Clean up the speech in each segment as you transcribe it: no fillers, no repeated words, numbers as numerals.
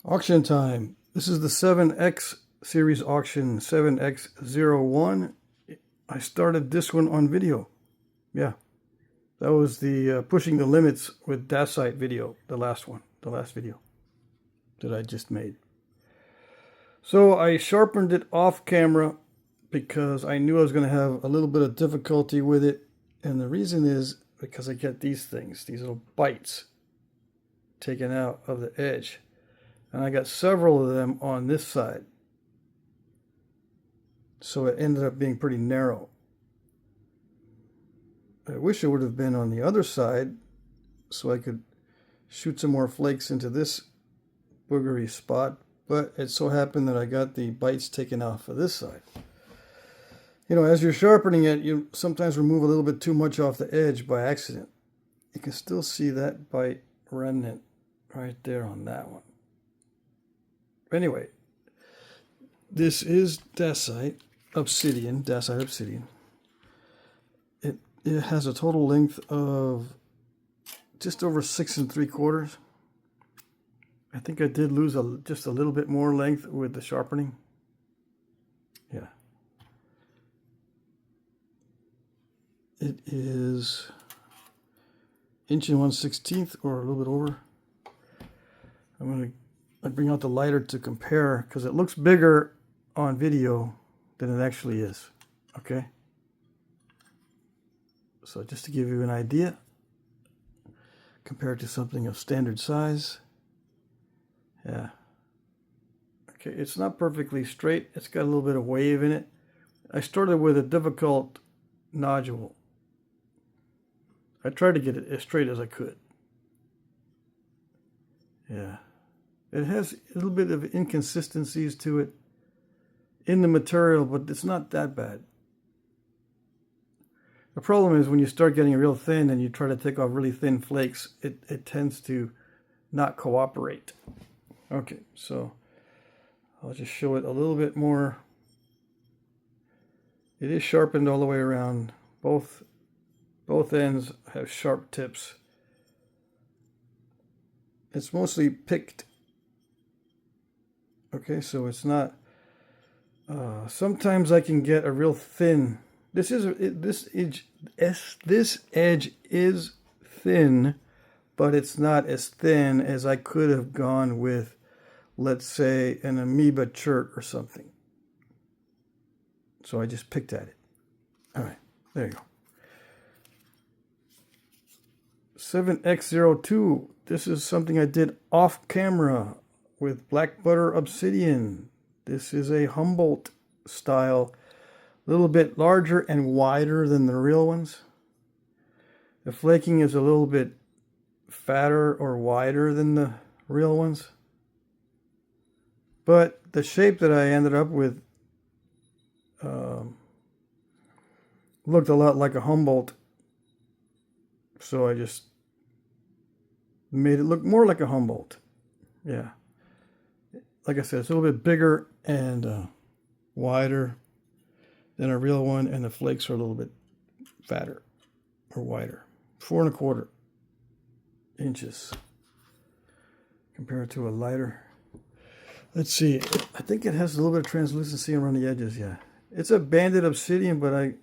Auction time. This is the 7X series auction, 7X01. I started this one on video. Yeah, that was the pushing the limits with dacite video, the last video that I just made. So I sharpened it off camera because I knew I was going to have a little bit of difficulty with it. And the reason is because I get these things, these little bites taken out of the edge. And I got several of them on this side. So it ended up being pretty narrow. I wish it would have been on the other side so I could shoot some more flakes into this boogery spot. But it so happened that I got the bites taken off of this side. You know, as you're sharpening it, you sometimes remove a little bit too much off the edge by accident. You can still see that bite remnant right there on that one. Anyway, this is dacite obsidian. It has a total length of just over 6 3/4. I think I did lose just a little bit more length with the sharpening. Yeah. It is 1 1/16 or a little bit over. I'm going to bring out the lighter to compare because it looks bigger on video than it actually is. Okay. So just to give you an idea, compared to something of standard size. Yeah. Okay, it's not perfectly straight. It's got a little bit of wave in it. I started with a difficult nodule. I tried to get it as straight as I could. Yeah. It has a little bit of inconsistencies to it in the material, but it's not that bad. The problem is when you start getting real thin and you try to take off really thin flakes, it tends to not cooperate. Okay, so I'll just show it a little bit more. It is sharpened all the way around. Both ends have sharp tips. It's mostly picked. Okay, so it's not. Sometimes I can get a real thin. This edge is thin, but it's not as thin as I could have gone with, let's say, an amoeba chert or something. So I just picked at it. All right, there you go. 7X02. This is something I did off camera with black butter obsidian. This is a Humboldt style, a little bit larger and wider than the real ones. The flaking is a little bit fatter or wider than the real ones. But the shape that I ended up with looked a lot like a Humboldt. So I just made it look more like a Humboldt. Yeah. Like I said, it's a little bit bigger and wider than a real one, and the flakes are a little bit fatter or wider. 4 1/4 inches compared to a lighter. Let's see. I think it has a little bit of translucency around the edges. Yeah, it's a banded obsidian, but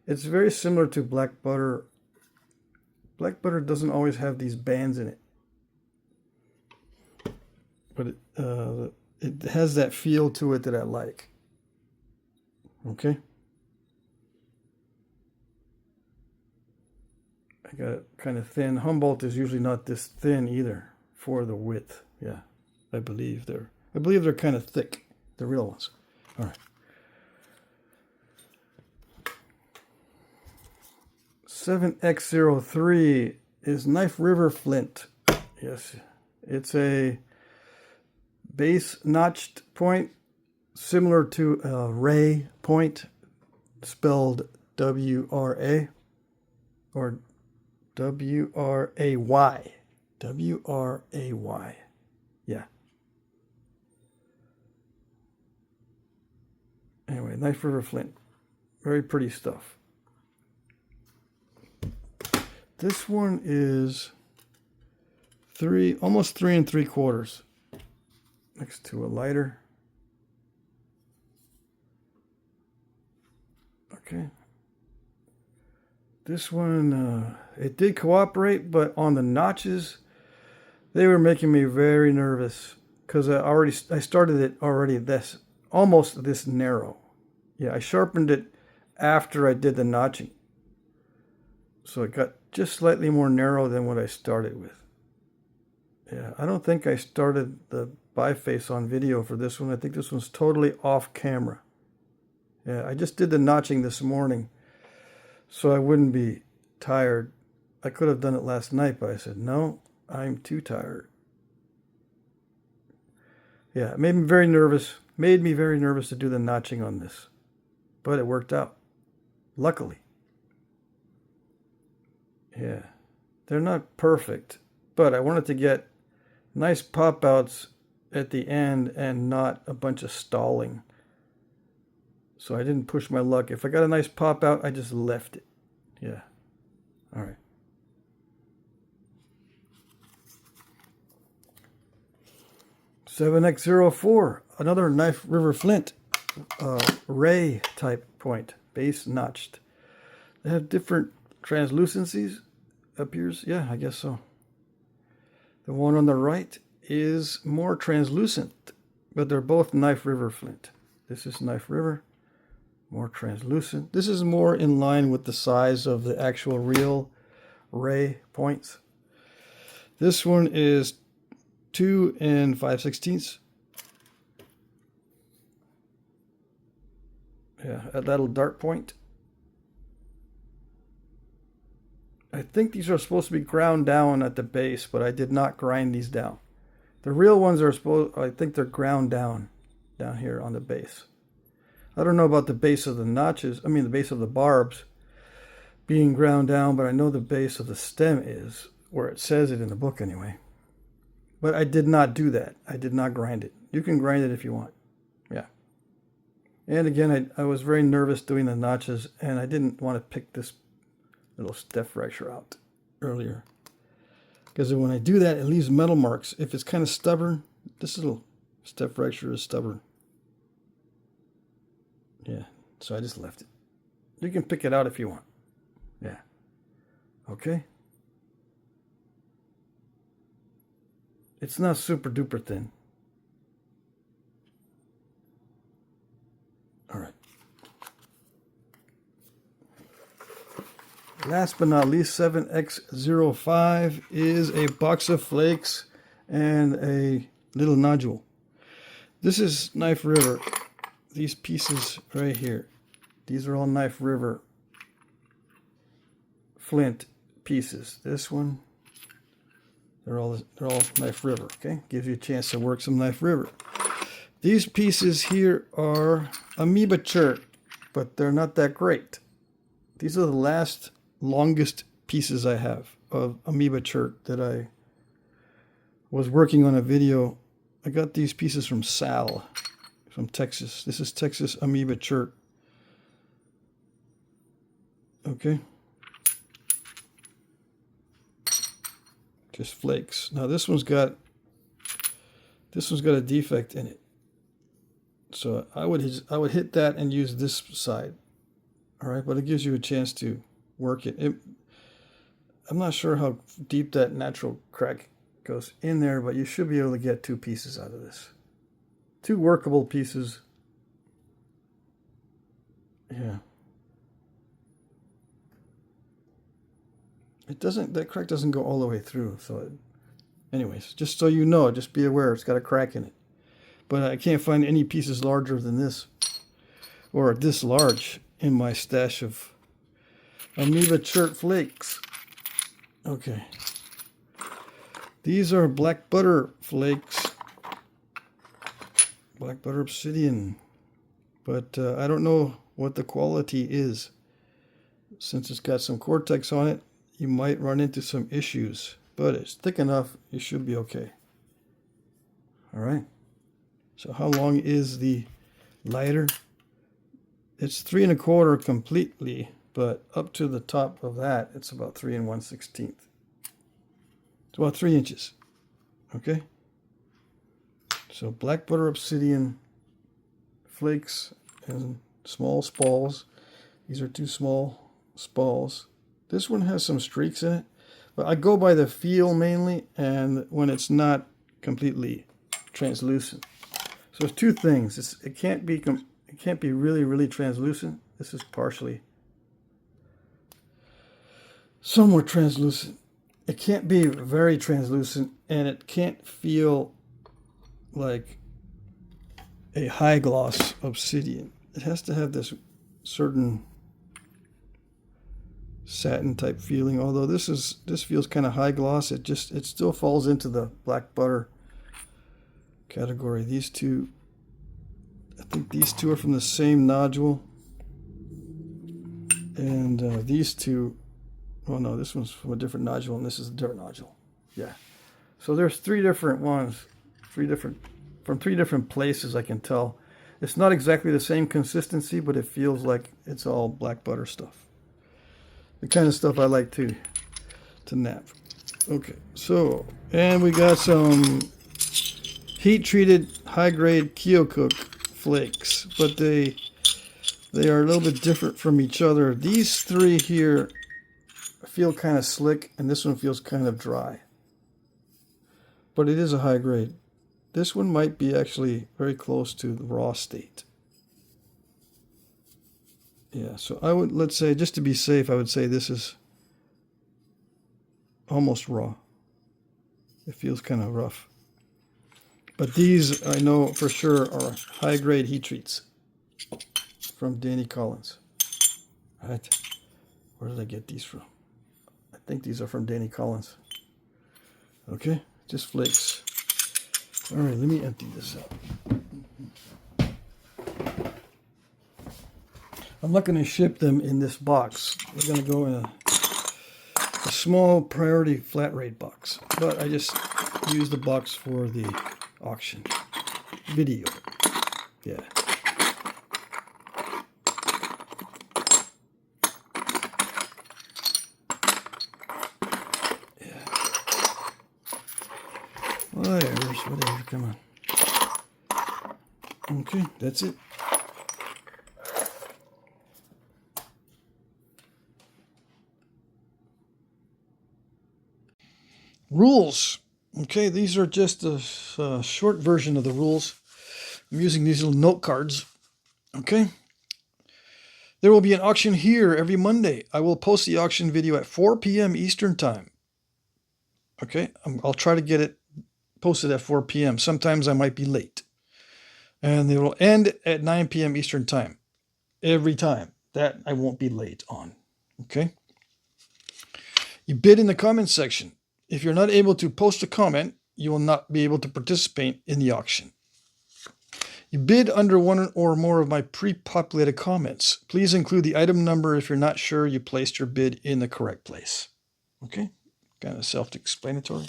it's very similar to black butter. Black butter doesn't always have these bands in it, but it has that feel to it that I like. Okay. I got it kind of thin. Humboldt is usually not this thin either for the width. Yeah, I believe they're kind of thick, the real ones. All right. 7X03 is Knife River flint. Yes, it's a base notched point similar to a ray point, spelled W-R-A or W-R-A-Y. W-R-A-Y. Yeah. Anyway, Knife River flint. Very pretty stuff. This one is almost 3 3/4. next to a lighter. Okay. This one, it did cooperate, but on the notches, they were making me very nervous because I started it already almost this narrow. Yeah, I sharpened it after I did the notching. So it got just slightly more narrow than what I started with. Yeah, I don't think I started the biface on video for this one. I think this one's totally off camera. Yeah, I just did the notching this morning so I wouldn't be tired. I could have done it last night, but I said, no, I'm too tired. Yeah, it made me very nervous. Made me very nervous to do the notching on this. But it worked out. Luckily. Yeah. They're not perfect, but I wanted to get nice pop-outs at the end and not a bunch of stalling. So I didn't push my luck. If I got a nice pop-out, I just left it. Yeah. All right. $7X04, another Knife River Flint, ray type point, base notched. They have different translucencies, appears. Yeah, I guess so. The one on the right is more translucent, but they're both Knife River Flint. This is Knife River, more translucent. This is more in line with the size of the actual real ray points. This one is 2 5/16. Yeah, at that little dart point. I think these are supposed to be ground down at the base, but I did not grind these down. The real ones are I think they're ground down here on the base. I don't know about the base of the notches, the base of the barbs being ground down, but I know the base of the stem is, where it says it in the book anyway. But I did not do that. I did not grind it. You can grind it if you want. Yeah. And again, I was very nervous doing the notches, and I didn't want to pick this little step fracture out earlier. Because when I do that, it leaves metal marks. If it's kind of stubborn, this little step fracture is stubborn. Yeah, so I just left it. You can pick it out if you want. Yeah. Okay. It's not super duper thin. All right. Last but not least, 7X05 is a box of flakes and a little nodule. This is Knife River. These pieces right here. These are all Knife River flint pieces. This one, they're all Knife River, okay? Gives you a chance to work some Knife River. These pieces here are amoeba chert, but they're not that great. These are the longest pieces I have of amoeba chert that I was working on a video. I got these pieces from Sal from Texas. This is Texas amoeba chert. Okay. Just flakes. Now this one's got a defect in it. So I would hit that and use this side. All right, but it gives you a chance to work it. I'm not sure how deep that natural crack goes in there, but you should be able to get 2 pieces out of this. 2 workable pieces. Yeah. That crack doesn't go all the way through. So anyways, just so you know, just be aware it's got a crack in it. But I can't find any pieces larger than this, or this large, in my stash of amoeba chert flakes. Okay. These are black butter flakes. Black butter obsidian. But I don't know what the quality is. Since it's got some Cortex on it, you might run into some issues. But it's thick enough, you should be okay. All right. So how long is the lighter? It's 3 1/4 completely, but up to the top of that, it's about 3 1/16. It's about 3 inches. Okay. So black butter obsidian flakes and small spalls. These are 2 small spalls. This one has some streaks in it, but I go by the feel mainly, and when it's not completely translucent. So there's 2 things. It can't be really translucent. This is partially somewhat translucent. It can't be very translucent, and it can't feel like a high gloss obsidian. It has to have this certain satin type feeling, although this feels kind of high gloss. It still falls into the black butter category. These 2, I think these 2 are from the same nodule, and these 2, oh no, this one's from a different nodule and this is a different nodule. Yeah, so there's 3 different ones, from 3 different places. I can tell it's not exactly the same consistency, but it feels like it's all black butter stuff, the kind of stuff I like to nap. Okay, so, and we got some heat treated high grade Kyocook flakes, but they are a little bit different from each other. These 3 here feel kind of slick, and this one feels kind of dry, but it is a high grade. This one might be actually very close to the raw state. Yeah, so I would, let's say, just to be safe, I would say this is almost raw. It feels kind of rough. But these, I know for sure, are high-grade heat treats from Danny Collins. All right, where did I get these from? I think these are from Danny Collins. Okay, just flakes. All right, let me empty this out. I'm not going to ship them in this box. They're going to go in a small priority flat rate box. But I just used the box for the auction video. Yeah. Whatever, come on. Okay, that's it. Rules. Okay, these are just a short version of the rules. I'm using these little note cards. Okay. There will be an auction here every Monday. I will post the auction video at 4 p.m. Eastern Time. Okay, I'll try to get it posted at 4 p.m. Sometimes I might be late. And they will end at 9 p.m. Eastern Time. Every time. That I won't be late on. Okay? You bid in the comments section. If you're not able to post a comment, you will not be able to participate in the auction. You bid under 1 or more of my pre-populated comments. Please include the item number if you're not sure you placed your bid in the correct place. Okay? Kind of self-explanatory.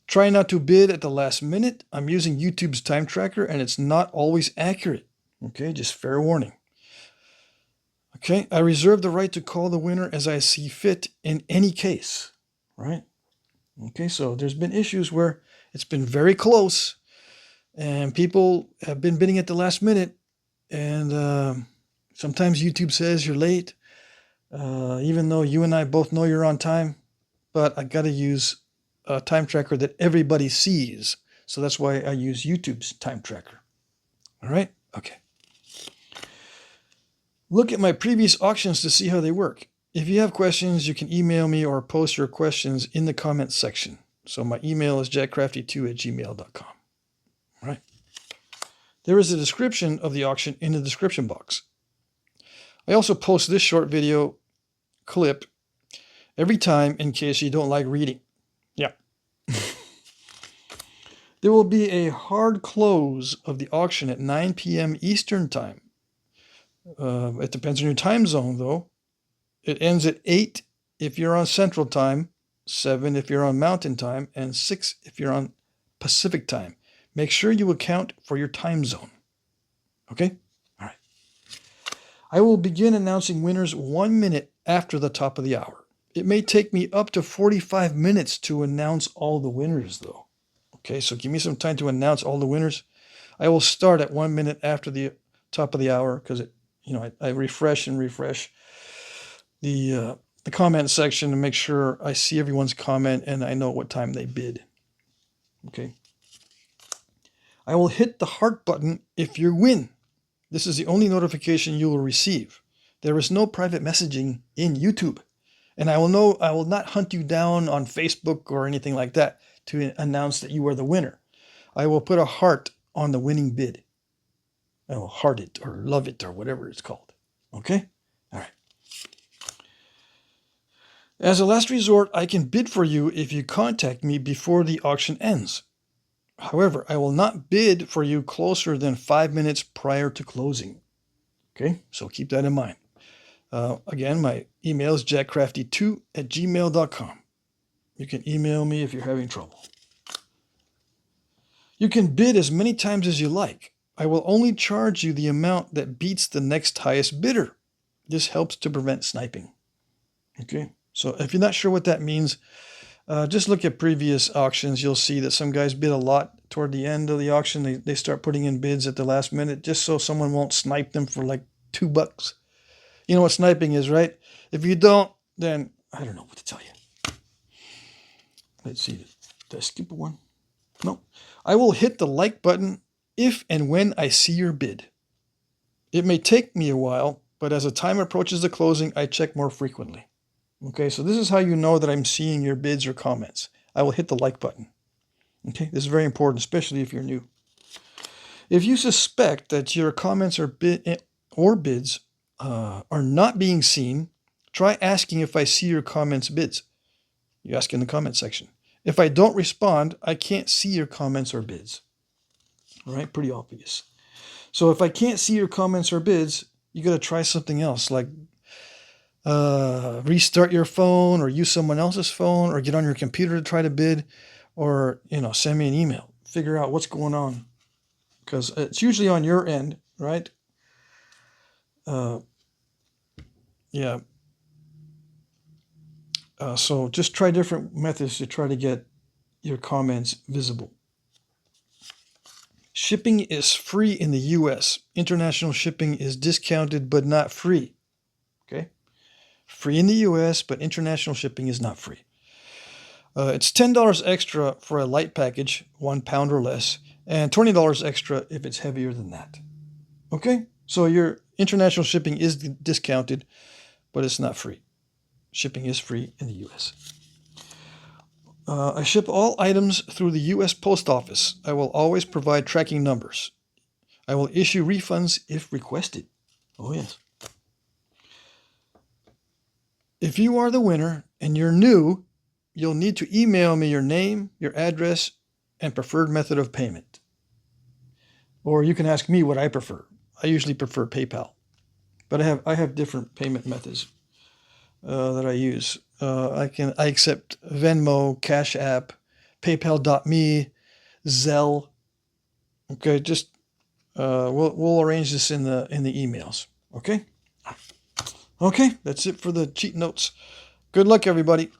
Try not to bid at the last minute. I'm using YouTube's time tracker and it's not always accurate. Okay, just fair warning. Okay, I reserve the right to call the winner as I see fit in any case. Right? Okay, so there's been issues where it's been very close and people have been bidding at the last minute, and sometimes YouTube says you're late, even though you and I both know you're on time, but I got to use a time tracker that everybody sees. So that's why I use YouTube's time tracker. All right? Okay. Look at my previous auctions to see how they work. If you have questions, you can email me or post your questions in the comments section. So my email is jackcrafty2@gmail.com. All right. There is a description of the auction in the description box. I also post this short video clip every time in case you don't like reading. Yeah. There will be a hard close of the auction at 9 p.m. Eastern Time. It depends on your time zone, though. It ends at 8 if you're on Central Time, 7 if you're on Mountain Time, and 6 if you're on Pacific Time. Make sure you account for your time zone. Okay? All right. I will begin announcing winners 1 minute after the top of the hour. It may take me up to 45 minutes to announce all the winners, though. Okay, so give me some time to announce all the winners. I will start at 1 minute after the top of the hour because I refresh and refresh the comment section to make sure I see everyone's comment and I know what time they bid. Okay. I will hit the heart button if you win. This is the only notification you will receive. There is no private messaging in YouTube. And I will not hunt you down on Facebook or anything like that to announce that you are the winner. I will put a heart on the winning bid. I will heart it or love it or whatever it's called. Okay? All right. As a last resort, I can bid for you if you contact me before the auction ends. However, I will not bid for you closer than 5 minutes prior to closing. Okay? So keep that in mind. Again, my email is jackcrafty2@gmail.com. You can email me if you're having trouble. You can bid as many times as you like. I will only charge you the amount that beats the next highest bidder. This helps to prevent sniping. Okay, so if you're not sure what that means, just look at previous auctions. You'll see that some guys bid a lot toward the end of the auction. They start putting in bids at the last minute just so someone won't snipe them for like $2. You know what sniping is, right? If you don't, then I don't know what to tell you. Let's see. Did I skip one? No. I will hit the like button if and when I see your bid. It may take me a while, but as the time approaches the closing, I check more frequently. Okay, so this is how you know that I'm seeing your bids or comments. I will hit the like button. Okay, this is very important, especially if you're new. If you suspect that your comments or bids are not being seen, try asking if I see your comments bids. You ask in the comment section. If I don't respond, I can't see your comments or bids. All right, pretty obvious. So if I can't see your comments or bids, you got to try something else, like restart your phone or use someone else's phone or get on your computer to try to bid, or send me an email. Figure out what's going on, because it's usually on your end, right? Yeah. So just try different methods to try to get your comments visible. Shipping is free in the US. International shipping is discounted but not free. Okay? Free in the US, but international shipping is not free. It's $10 extra for a light package, 1 pound or less, and $20 extra if it's heavier than that. Okay? So your international shipping is discounted, but it's not free. Shipping is free in the US. I ship all items through the U.S. Post Office. I will always provide tracking numbers. I will issue refunds if requested. Oh, yes. If you are the winner and you're new, you'll need to email me your name, your address, and preferred method of payment. Or you can ask me what I prefer. I usually prefer PayPal, but I have different payment methods that I use. I accept Venmo, Cash App, PayPal.me, Zelle. Okay, just we'll arrange this in the emails. Okay. Okay, that's it for the cheat notes. Good luck, everybody.